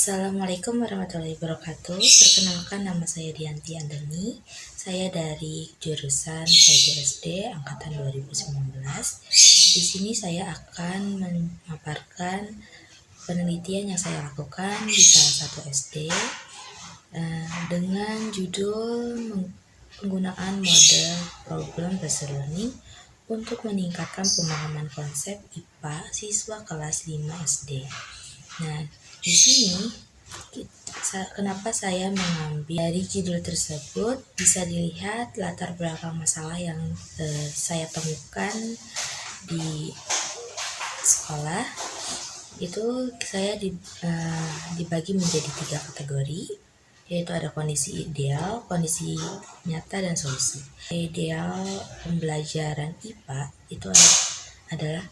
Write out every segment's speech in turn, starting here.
Assalamualaikum warahmatullahi wabarakatuh. Perkenalkan, nama saya Dianti Andani. Saya dari jurusan Pelajar SD angkatan 2019. Di sini saya akan memaparkan penelitian yang saya lakukan di salah satu SD dengan judul penggunaan model problem based learning untuk meningkatkan pemahaman konsep IPA siswa kelas 5 SD. Nah, di sini kenapa saya mengambil dari judul tersebut, bisa dilihat latar belakang masalah yang saya temukan di sekolah. Itu saya dibagi menjadi 3 kategori, yaitu ada kondisi ideal, kondisi nyata, dan solusi. Ideal pembelajaran IPA itu adalah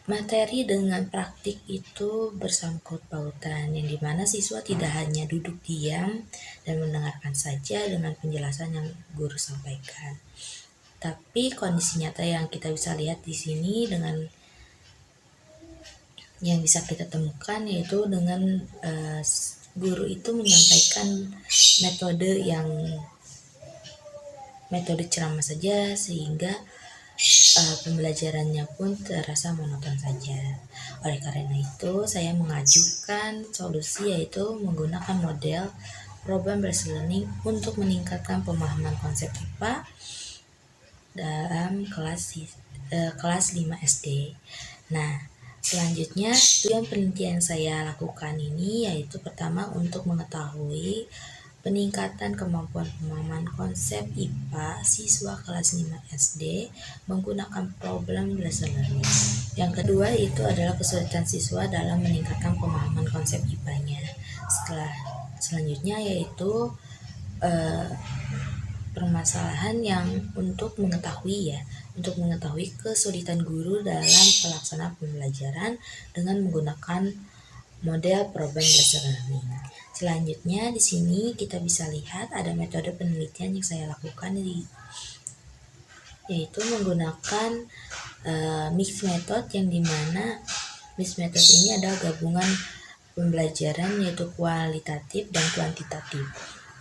materi dengan praktik itu bersangkut pautan, yang dimana siswa tidak hanya duduk diam dan mendengarkan saja dengan penjelasan yang guru sampaikan, tapi kondisi nyata yang kita bisa lihat di sini dengan yang bisa kita temukan, yaitu dengan guru itu menyampaikan metode ceramah saja, sehingga pembelajarannya pun terasa monoton saja. Oleh karena itu, saya mengajukan solusi, yaitu menggunakan model problem based learning untuk meningkatkan pemahaman konsep IPA dalam kelas 5 SD. Nah, selanjutnya tujuan penelitian yang saya lakukan ini yaitu pertama untuk mengetahui peningkatan kemampuan pemahaman konsep IPA siswa kelas 5 SD menggunakan problem based learning. Yang kedua itu adalah kesulitan siswa dalam meningkatkan pemahaman konsep IPA-nya. Selanjutnya yaitu permasalahan yang untuk mengetahui kesulitan guru dalam pelaksanaan pembelajaran dengan menggunakan model problem based learning. Selanjutnya di sini kita bisa lihat ada metode penelitian yang saya lakukan, yaitu menggunakan mixed method, yang dimana mixed method ini adalah gabungan pembelajaran yaitu kualitatif dan kuantitatif.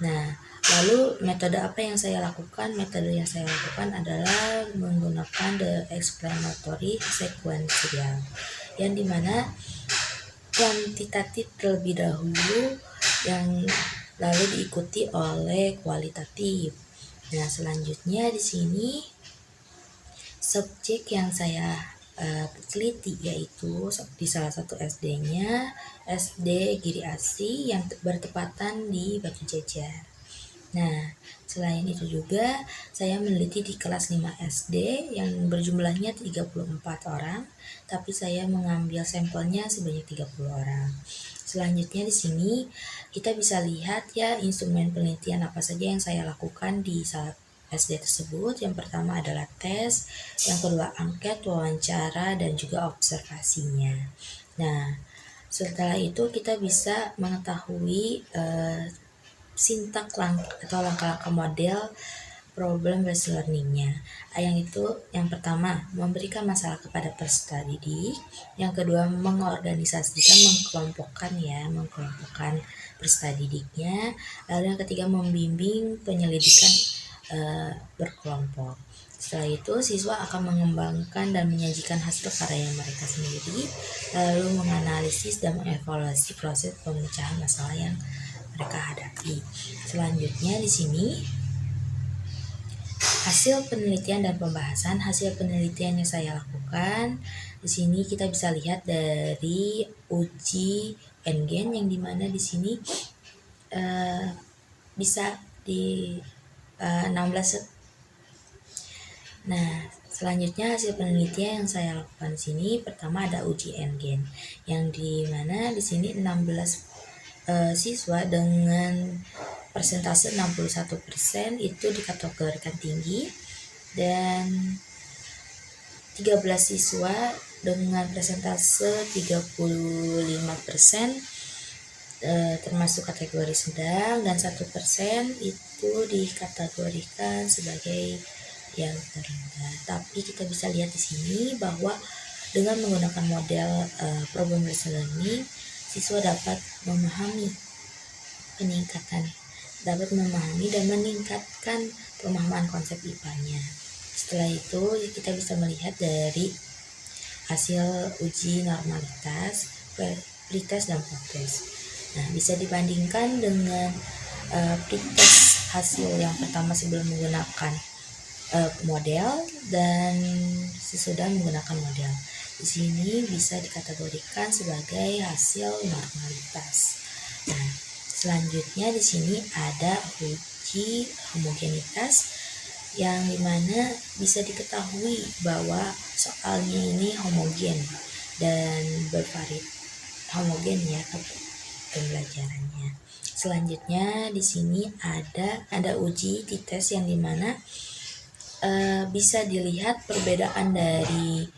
Nah, lalu metode apa yang saya lakukan? Metode yang saya lakukan adalah menggunakan the explanatory sequential, yang dimana kuantitatif terlebih dahulu yang lalu diikuti oleh kualitatif. Nah, selanjutnya di sini subjek yang saya teliti yaitu di salah satu SD-nya SD Giri Asih yang bertepatan di Batu Jajar. Nah, selain itu juga saya meneliti di kelas 5 SD yang berjumlahnya 34 orang, tapi saya mengambil sampelnya sebanyak 30 orang. Selanjutnya di sini kita bisa lihat ya instrumen penelitian apa saja yang saya lakukan di saat SD tersebut. Yang pertama adalah tes, yang kedua angket, wawancara, dan juga observasinya. Nah, setelah itu kita bisa mengetahui sintak atau langkah-langkah model problem based learning-nya. Yang pertama, memberikan masalah kepada peserta didik. Yang kedua, mengkelompokkan peserta didiknya. Lalu yang ketiga, membimbing penyelidikan berkelompok. Setelah itu, siswa akan mengembangkan dan menyajikan hasil karya mereka sendiri, lalu menganalisis dan mengevaluasi proses pemecahan masalah yang mereka hadapi. Selanjutnya di sini hasil penelitian dan pembahasan. Hasil penelitian yang saya lakukan di sini kita bisa lihat dari uji Engen, yang dimana di sini bisa di 16. Nah, selanjutnya hasil penelitian yang saya lakukan di sini pertama ada uji Engen, yang dimana di sini 16 siswa dengan persentase 61% itu dikategorikan tinggi, dan 13 siswa dengan persentase 35% termasuk kategori sedang, dan 1% itu dikategorikan sebagai yang terendah. Tapi kita bisa lihat di sini bahwa dengan menggunakan model problem based learning, siswa dapat memahami dan meningkatkan pemahaman konsep IPA-nya. Setelah itu kita bisa melihat dari hasil uji normalitas, pretest dan post-test. Nah, bisa dibandingkan dengan pretest hasil yang pertama sebelum menggunakan model dan sesudah menggunakan model. Di sini bisa dikategorikan sebagai hasil normalitas. Nah, selanjutnya di sini ada uji homogenitas yang dimana bisa diketahui bahwa soalnya ini homogen dan homogen ya pembelajarannya. Selanjutnya di sini ada uji t-test yang dimana bisa dilihat perbedaan dari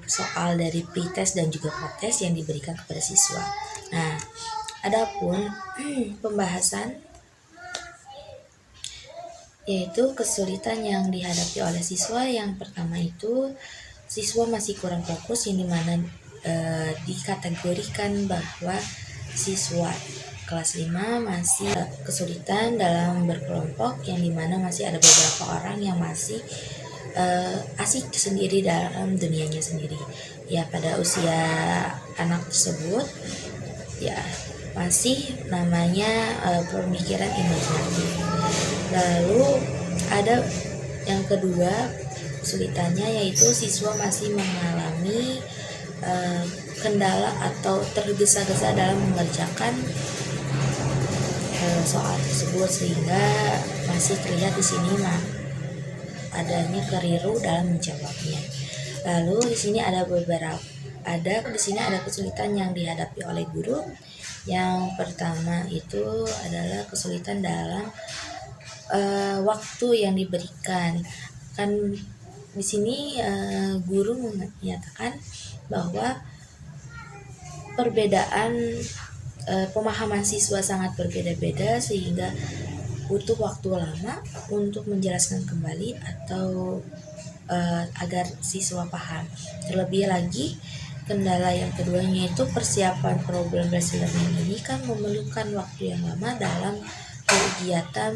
soal dari pretest dan juga post-test yang diberikan kepada siswa. Nah, adapun pembahasan yaitu kesulitan yang dihadapi oleh siswa. Yang pertama itu siswa masih kurang fokus, yang dimana dikategorikan bahwa siswa kelas 5 masih kesulitan dalam berkelompok, yang dimana masih ada beberapa orang yang masih asik sendiri dalam dunianya sendiri. Ya, pada usia anak tersebut ya masih namanya pemikiran imajinatif. Lalu ada yang kedua kesulitannya, yaitu siswa masih mengalami kendala atau tergesa-gesa dalam mengerjakan soal tersebut, sehingga masih terlihat di sini adanya keliru dalam menjawabnya. Lalu di sini ada kesulitan yang dihadapi oleh guru. Yang pertama itu adalah kesulitan dalam waktu yang diberikan. Kan di sini guru menyatakan bahwa perbedaan pemahaman siswa sangat berbeda-beda, sehingga butuh waktu lama untuk menjelaskan kembali atau agar siswa paham. Terlebih lagi, kendala yang keduanya itu persiapan problem-based learning ini kan memerlukan waktu yang lama dalam kegiatan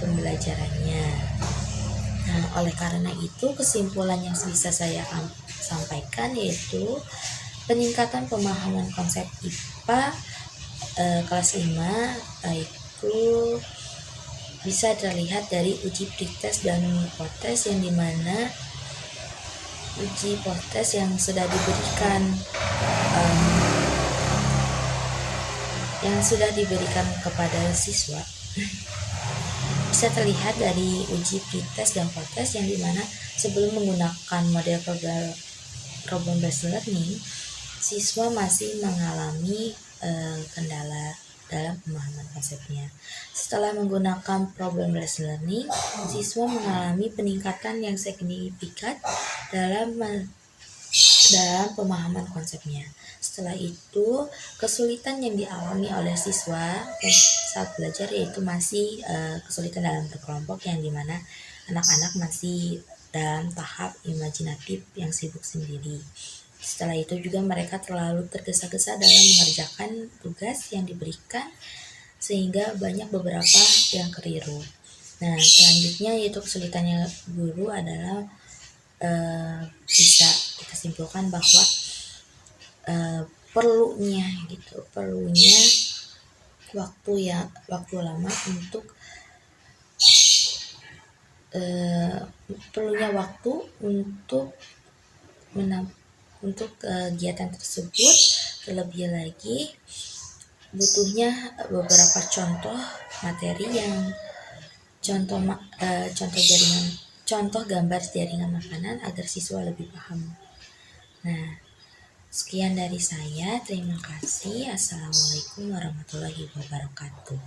pembelajarannya. Nah, oleh karena itu kesimpulan yang bisa saya sampaikan yaitu peningkatan pemahaman konsep IPA kelas 5 itu bisa terlihat dari uji pretest dan post-test, yang dimana uji post-test yang sudah diberikan kepada siswa bisa terlihat dari uji pretest dan post-test, yang dimana sebelum menggunakan model problem based learning, siswa masih mengalami kendala dalam pemahaman konsepnya. Setelah menggunakan problem based learning, siswa mengalami peningkatan yang signifikan dalam pemahaman konsepnya. Setelah itu, kesulitan yang dialami oleh siswa saat belajar yaitu masih kesulitan dalam berkelompok, yang dimana anak-anak masih dalam tahap imajinatif yang sibuk sendiri. Setelah itu juga mereka terlalu tergesa-gesa dalam mengerjakan tugas yang diberikan, sehingga banyak beberapa yang keliru. Nah, selanjutnya yaitu kesulitannya guru adalah bisa kita simpulkan bahwa perlunya waktu lama untuk kegiatan tersebut. Terlebih lagi butuhnya beberapa contoh materi yang contoh gambar jaringan makanan agar siswa lebih paham. Nah, sekian dari saya. Terima kasih. Assalamualaikum warahmatullahi wabarakatuh.